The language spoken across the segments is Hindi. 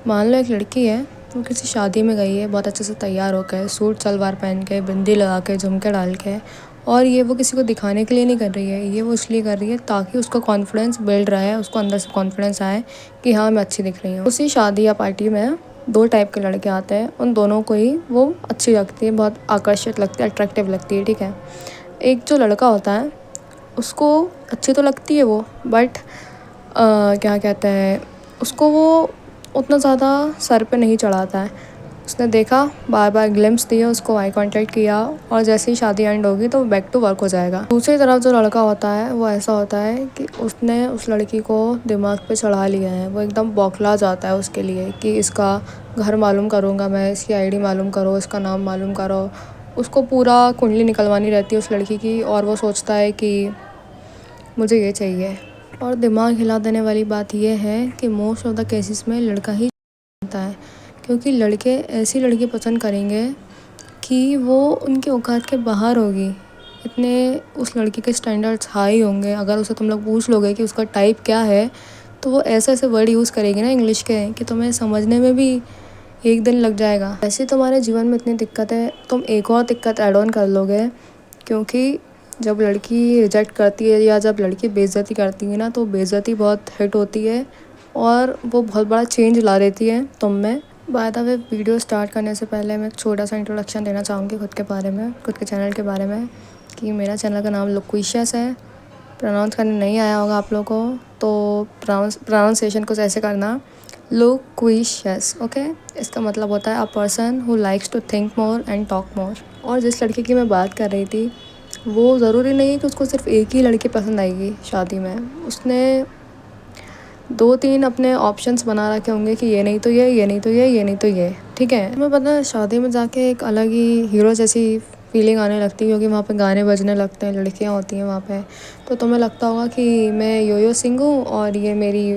मान लो एक लड़की है, वो किसी शादी में गई है बहुत अच्छे से तैयार होकर, सूट सलवार पहन के, बिंदी लगा के, झुमके डाल के, और ये वो किसी को दिखाने के लिए नहीं कर रही है, ये वो इसलिए कर रही है ताकि उसका कॉन्फिडेंस बिल्ड रहा है, उसको अंदर से कॉन्फिडेंस आए कि हाँ मैं अच्छी दिख रही हूँ। उसी शादी या पार्टी में 2 टाइप के लड़के आते हैं, उन दोनों को ही वो अच्छी लगती है, बहुत आकर्षित लगती है, अट्रैक्टिव लगती है, ठीक है। एक जो लड़का होता है उसको अच्छी तो लगती है वो, बट क्या कहते हैं, उसको वो उतना ज़्यादा सर पे नहीं चढ़ाता है। उसने देखा, बार बार ग्लिम्स दिए, उसको आई कांटेक्ट किया, और जैसे ही शादी एंड होगी तो बैक टू वर्क हो जाएगा। दूसरी तरफ जो लड़का होता है वो ऐसा होता है कि उसने उस लड़की को दिमाग पे चढ़ा लिया है, वो एकदम बौखला जाता है उसके लिए कि इसका घर मालूम करूँगा मैं, इसकी आईडी मालूम करो, इसका नाम मालूम करो। उसको पूरा कुंडली निकलवानी रहती है उस लड़की की, और वो सोचता है कि मुझे ये चाहिए। और दिमाग हिला देने वाली बात यह है कि मोस्ट ऑफ द केसेस में लड़का ही होता है, क्योंकि लड़के ऐसी लड़की पसंद करेंगे कि वो उनके औकात के बाहर होगी, इतने उस लड़की के स्टैंडर्ड्स हाई होंगे। अगर उसे तुम लोग पूछ लोगे कि उसका टाइप क्या है, तो वो ऐसे ऐसे वर्ड यूज़ करेगी ना इंग्लिश के कि तुम्हें समझने में भी 1 दिन लग जाएगा। ऐसे तुम्हारे जीवन में इतनी दिक्कत है, तुम एक और दिक्कत ऐड ऑन कर लोगे, क्योंकि जब लड़की रिजेक्ट करती है या जब लड़की बेइज्जती करती है ना, तो बेइज्जती बहुत हिट होती है और वो बहुत बड़ा चेंज ला देती है तुम में। By the way, video start करने से पहले मैं एक छोटा सा इंट्रोडक्शन देना चाहूँगी खुद के बारे में, खुद के चैनल के बारे में, कि मेरा चैनल का नाम लुक्विशियस है। प्रोनाउंस करने नहीं आया होगा आप लोगों को, तो प्रोनाउंसिएशन कुछ ऐसे करना, लुक्विशियस, ओके। इसका मतलब होता है a person who likes to think more and talk more. और जिस लड़के की मैं बात कर रही थी, वो ज़रूरी नहीं है कि उसको सिर्फ एक ही लड़की पसंद आएगी शादी में। उसने 2-3 अपने ऑप्शंस बना रखे होंगे कि ये नहीं तो ये नहीं तो ये नहीं तो ये, ठीक है। तुम्हें पता है, शादी में जाके एक अलग ही हीरो जैसी फीलिंग आने लगती है, क्योंकि वहाँ पे गाने बजने लगते हैं, लड़कियाँ होती हैं वहाँ पे, तो तुम्हें लगता होगा कि मैं यो सिंह हूँ और ये मेरी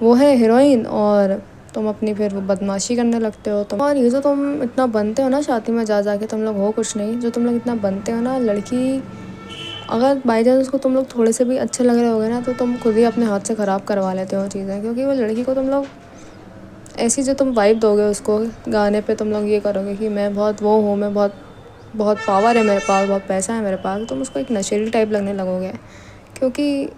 वो है हीरोइन, और तुम अपनी फिर वो बदमाशी करने लगते हो तुम। और ये जो तुम इतना बनते हो ना शादी में जा के, तुम लोग हो कुछ नहीं, जो तुम लोग इतना बनते हो ना, लड़की अगर बाई चांस उसको तुम लोग थोड़े से भी अच्छे लग रहे होगे ना, तो तुम खुद ही अपने हाथ से ख़राब करवा लेते हो चीज़ें, क्योंकि वो लड़की को तुम लोग ऐसी जो तुम वाइब दोगे उसको, गाने पे तुम लोग ये करोगे कि मैं बहुत वो हूँ, मैं बहुत बहुत पावर है मेरे पास, बहुत पैसा है मेरे पास, तो तुम उसको एक नशेड़ी टाइप लगने लगोगे। क्योंकि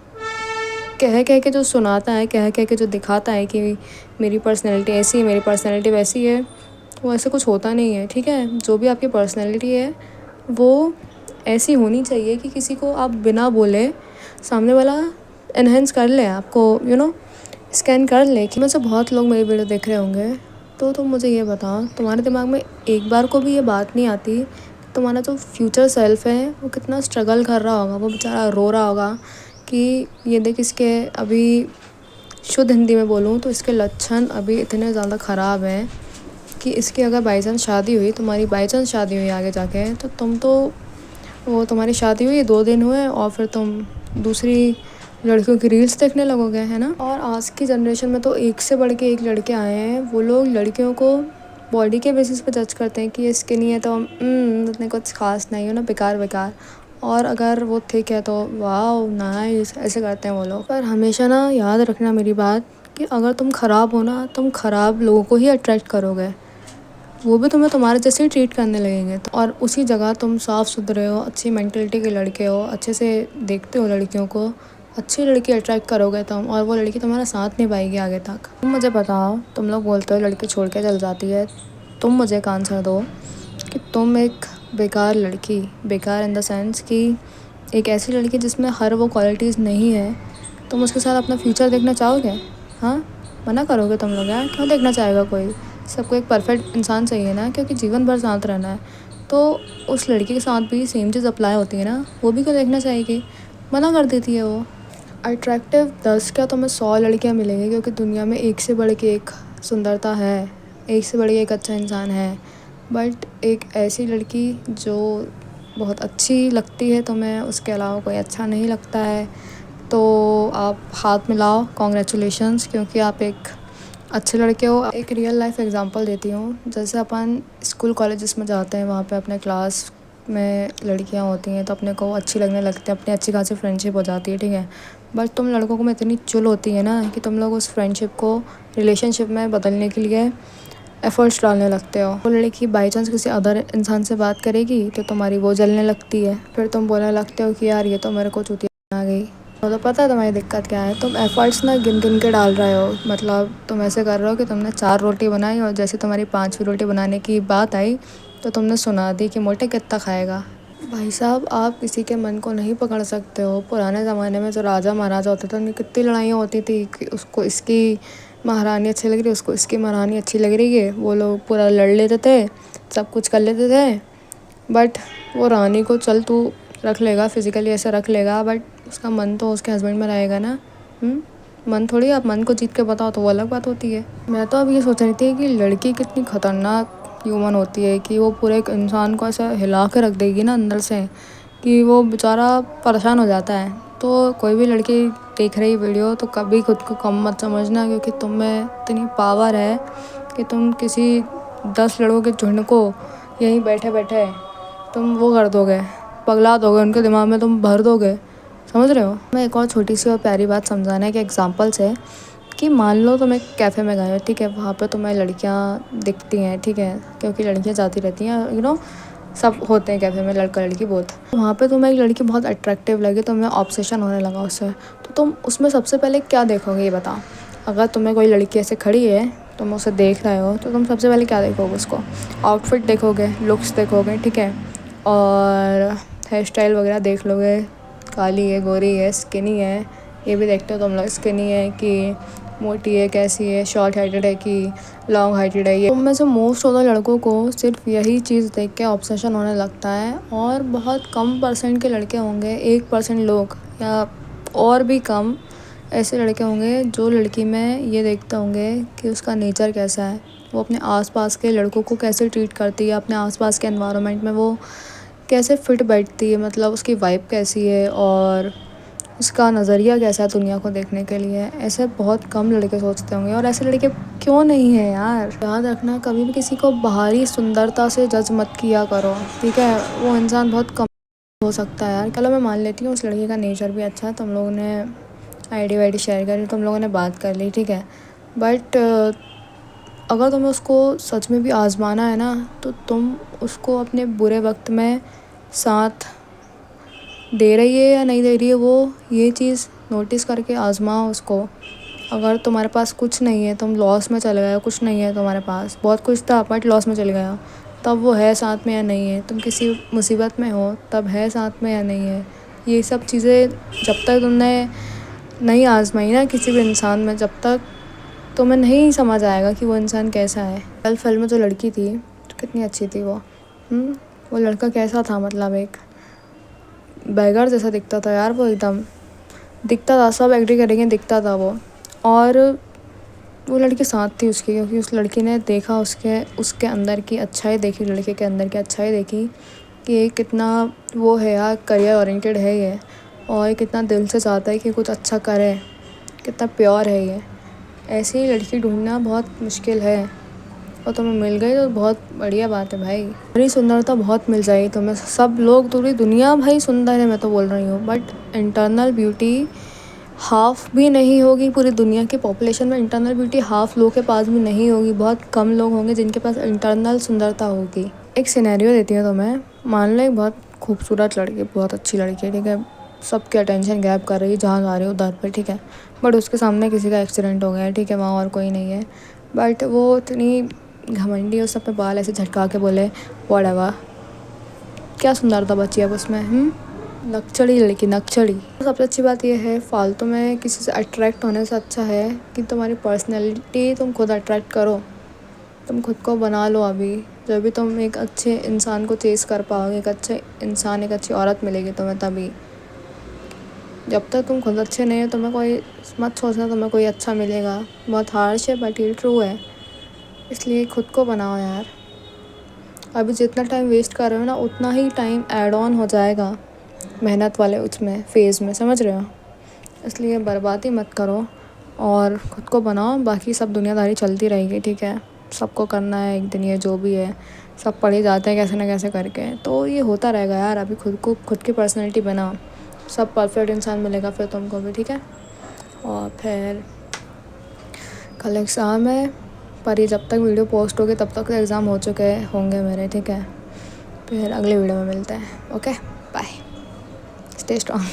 कह के जो सुनाता है, कह के जो दिखाता है कि मेरी पर्सनैलिटी ऐसी है, मेरी पर्सनैलिटी वैसी है, वो ऐसे कुछ होता नहीं है, ठीक है। जो भी आपकी पर्सनैलिटी है वो ऐसी होनी चाहिए कि किसी को आप बिना बोले सामने वाला एनहेंस कर ले, आपको स्कैन कर ले। कि मुझसे बहुत लोग मेरी वीडियो देख रहे होंगे, तो तुम मुझे ये बताओ, तुम्हारे दिमाग में एक बार को भी ये बात नहीं आती, तुम्हारा जो फ्यूचर सेल्फ है वो कितना स्ट्रगल कर रहा होगा, वो बेचारा रो रहा होगा कि ये देख, इसके अभी शुद्ध हिंदी में बोलूँ तो इसके लक्षण अभी इतने ज़्यादा ख़राब हैं कि इसकी अगर बाई चांस शादी हुई, तुम्हारी बाई चांस शादी हुई आगे जाके, तो तुम तो वो तुम्हारी शादी हुई 2 दिन हुए और फिर तुम दूसरी लड़कियों की रील्स देखने लगोगे, है ना। और आज की जनरेशन में तो एक से बढ़ के एक लड़के आए हैं, वो लोग लड़कियों को बॉडी के बेसिस पे जज करते हैं कि ये स्किनी है तो इतने कुछ खास नहीं हो ना, बेकार, और अगर वो थिक है तो वाह नाइस, ऐसे करते हैं वो लोग। पर हमेशा ना याद रखना मेरी बात, कि अगर तुम ख़राब हो ना, तुम ख़राब लोगों को ही अट्रैक्ट करोगे, वो भी तुम्हें तुम्हारे जैसे ही ट्रीट करने लगेंगे। और उसी जगह तुम साफ़ सुथरे हो, अच्छी मेंटलिटी के लड़के हो, अच्छे से देखते हो लड़कियों को, अच्छी लड़की अट्रैक्ट करोगे तुम, और वो लड़की तुम्हारा साथ निभाएगी आगे तक। तुम मुझे बताओ, तुम लोग बोलते हो लड़की छोड़ के चल जाती है, तुम मुझे एक आंसर दो कि तुम एक बेकार लड़की, बेकार इन द सेंस कि एक ऐसी लड़की जिसमें हर वो क्वालिटीज़ नहीं है, तुम उसके साथ अपना फ्यूचर देखना चाहोगे? हाँ, मना करोगे तुम लोग? यार क्यों देखना चाहेगा कोई? सबको एक परफेक्ट इंसान चाहिए ना, क्योंकि जीवन भर साथ रहना है, तो उस लड़की के साथ भी सेम चीज़ अप्लाई होती है ना, वो भी क्यों देखना चाहेगी? मना कर देती है वो। अट्रैक्टिव 10 क्या तुम्हें 100 लड़कियाँ मिलेंगी, क्योंकि दुनिया में एक से बढ़ के एक सुंदरता है, एक से बढ़ के एक अच्छा इंसान है, बट एक ऐसी लड़की जो बहुत अच्छी लगती है तुम्हें, उसके अलावा कोई अच्छा नहीं लगता है, तो आप हाथ मिलाओ, कॉन्ग्रेचुलेशंस, क्योंकि आप एक अच्छे लड़के हो। एक रियल लाइफ एग्जांपल देती हूँ, जैसे अपन स्कूल कॉलेजेस में जाते हैं, वहाँ पे अपने क्लास में लड़कियां होती हैं तो अपने को अच्छी लगने लगती है, अपनी अच्छी खासी फ्रेंडशिप हो जाती है, ठीक है। बट तुम लड़कों को में इतनी चुल होती है ना कि तुम लोग उस फ्रेंडशिप को रिलेशनशिप में बदलने के लिए एफ़र्ट्स डालने लगते हो। वो लड़की बाई चांस किसी अदर इंसान से बात करेगी तो तुम्हारी वो जलने लगती है, फिर तुम बोलने लगते हो कि यार ये तो मेरे को चुतिया आ गई। तो पता है तुम्हारी दिक्कत क्या है, तुम एफ़र्ट्स ना गिन गिन के डाल रहे हो। मतलब तुम ऐसे कर रहे हो कि तुमने 4 रोटी बनाई और जैसे तुम्हारी 5वीं रोटी बनाने की बात आई तो तुमने सुना दी कि मोटे कितना खाएगा। भाई साहब, आप किसी के मन को नहीं पकड़ सकते हो। पुराने ज़माने में जो राजा महाराजा होते थे उनकी कितनी लड़ाइयाँ होती थी कि उसको इसकी महारानी अच्छी लग रही है, उसको इसकी महारानी अच्छी लग रही है। वो लोग पूरा लड़ लेते थे, सब कुछ कर लेते थे, बट वो रानी को चल तू रख लेगा, फिज़िकली ऐसे रख लेगा, बट उसका मन तो उसके हस्बैंड में रहेगा ना। मन थोड़ी, आप मन को जीत के बताओ तो वो अलग बात होती है। मैं तो अब ये सोच रही थी कि लड़की कितनी ख़तरनाक ह्यूमन होती है कि वो पूरे एक इंसान को ऐसा हिला के रख देगी ना अंदर से कि वो बेचारा परेशान हो जाता है। तो कोई भी लड़की देख रही वीडियो तो कभी खुद को कम मत समझना, क्योंकि तुम में इतनी पावर है कि तुम किसी 10 लड़कों के झुंड को यहीं बैठे बैठे तुम वो कर दोगे, पगला दोगे, उनके दिमाग में तुम भर दोगे, समझ रहे हो। मैं एक और छोटी सी और प्यारी बात समझाना है कि एग्जाम्पल से, कि मान लो तुम एक कैफ़े में गए हो, ठीक है, वहाँ पे तुम्हें लड़कियाँ दिखती हैं, ठीक है, क्योंकि लड़कियाँ जाती रहती हैं, सब होते हैं कैफ़े में, लड़का लड़की बोथ। वहाँ पे तुम्हें एक लड़की बहुत अट्रैक्टिव लगी, तुम्हें ऑब्सेशन होने लगा उससे, तो तुम उसमें सबसे पहले क्या देखोगे ये बताओ। अगर तुम्हें कोई लड़की ऐसे खड़ी है, तुम उसे देख रहे हो, तो तुम सबसे पहले क्या देखोगे, उसको आउटफिट देखोगे, लुक्स देखोगे, ठीक है, और हेयर स्टाइल वगैरह देख लोगे, काली है, गोरी है, स्किनी है, ये भी देखते हो तुम लोग, स्किनी है कि मोटी है, कैसी है, शॉर्ट हाइटेड है कि लॉन्ग हाइटेड है। ये तुम में से मोस्ट ऑफ द लड़कों को सिर्फ यही चीज़ देख के ऑब्सेशन होने लगता है, और बहुत कम परसेंट के लड़के होंगे, 1% लोग या और भी कम ऐसे लड़के होंगे जो लड़की में ये देखते होंगे कि उसका नेचर कैसा है, वो अपने आसपास के लड़कों को कैसे ट्रीट करती है, अपने आसपास के एनवायरनमेंट में वो कैसे फिट बैठती है, मतलब उसकी वाइब कैसी है और उसका नज़रिया कैसा है दुनिया को देखने के लिए। ऐसे बहुत कम लड़के सोचते होंगे, और ऐसे लड़के क्यों नहीं है यार। याद रखना, कभी भी किसी को बाहरी सुंदरता से जज मत किया करो, ठीक है, वो इंसान बहुत कम हो सकता है यार। चलो मैं मान लेती हूँ उस लड़के का नेचर भी अच्छा है, तुम लोगों ने आईडी वाईडी शेयर करी, तुम लोगों ने बात कर ली, ठीक है, बट अगर तुम्हें उसको सच में भी आजमाना है ना, तो तुम उसको अपने बुरे वक्त में साथ दे रही है या नहीं दे रही है, वो ये चीज़ नोटिस करके आजमाओ उसको। अगर तुम्हारे पास कुछ नहीं है, तुम लॉस में चले गए हो, कुछ नहीं है तुम्हारे पास, बहुत कुछ था बट लॉस में चले गए हो, तब वो है साथ में या नहीं है। तुम किसी मुसीबत में हो, तब है साथ में या नहीं है। ये सब चीज़ें जब तक तुमने नहीं आजमाई ना किसी भी इंसान में, जब तक तुम्हें नहीं समझ आएगा कि वो इंसान कैसा है। कल फिल्म में जो लड़की थी तो कितनी अच्छी थी वो लड़का कैसा था, मतलब एक बैगर जैसा दिखता था यार, वो एकदम दिखता था, सब एग्री करेंगे, दिखता था वो। और वो लड़की साथ थी उसकी, क्योंकि उस लड़की ने देखा उसके अंदर की अच्छाई देखी, लड़के के अंदर की अच्छाई देखी कि ये कितना वो है यार, करियर ओरिएंटेड है ये, और कितना दिल से चाहता है कि कुछ अच्छा करे, कितना प्योर है ये। ऐसी लड़की ढूंढना बहुत मुश्किल है, और तुम्हें मिल गई तो बहुत बढ़िया बात है भाई। पूरी सुंदरता बहुत मिल जाएगी तुम्हें, सब लोग, पूरी दुनिया भाई सुंदर है, मैं तो बोल रही हूँ, बट इंटरनल ब्यूटी हाफ भी नहीं होगी। पूरी दुनिया की पॉपुलेशन में इंटरनल ब्यूटी हाफ लोग के पास भी नहीं होगी, बहुत कम लोग होंगे जिनके पास इंटरनल सुंदरता होगी। एक सिनेरियो देती हूँ तुम्हें, मान लो एक बहुत खूबसूरत लड़की, बहुत अच्छी लड़की, ठीक है, सबके अटेंशन ग्रैब कर रही है, जहाँ जा रही है उधर पर, ठीक है, बट उसके सामने किसी का एक्सीडेंट हो गया है, ठीक है, वहाँ और कोई नहीं है, बट वो इतनी घमंडी, उस अपने बाल ऐसे झटका के बोले व्हाटएवर, क्या सुंदरता बची है उसमें। नक्चड़ी लड़की, नक्चड़ी। सबसे अच्छी बात यह है, फालतू में किसी से अट्रैक्ट होने से अच्छा है कि तुम्हारी पर्सनैलिटी तुम खुद अट्रैक्ट करो, तुम खुद को बना लो। अभी जब भी तुम एक अच्छे इंसान को चेस कर पाओगे, एक अच्छे इंसान, एक अच्छी औरत मिलेगी तुम्हें तभी। जब तक तुम खुद अच्छे नहीं हो, तुम्हें कोई मत सोचना तुम्हें कोई अच्छा मिलेगा। बहुत हार्श है बट ये ट्रू है, इसलिए खुद को बनाओ यार। अभी जितना टाइम वेस्ट कर रहे हो ना, उतना ही टाइम ऐड ऑन हो जाएगा मेहनत वाले उसमें फेज़ में, समझ रहे हो। इसलिए बर्बादी मत करो और ख़ुद को बनाओ, बाकी सब दुनियादारी चलती रहेगी, ठीक है। सबको करना है एक दिन, ये जो भी है सब पढ़ ही जाते हैं कैसे ना कैसे करके। तो ये होता रहेगा यार, अभी खुद की पर्सनैलिटी बना, सब परफेक्ट इंसान मिलेगा फिर तुमको भी, ठीक है। और फिर कल एग्ज़ाम है, पर ये जब तक वीडियो पोस्ट होगी तब तक एग्ज़ाम हो चुके होंगे मेरे, ठीक है। फिर अगले वीडियो में मिलते हैं, ओके बाय, स्टे स्ट्रॉन्ग।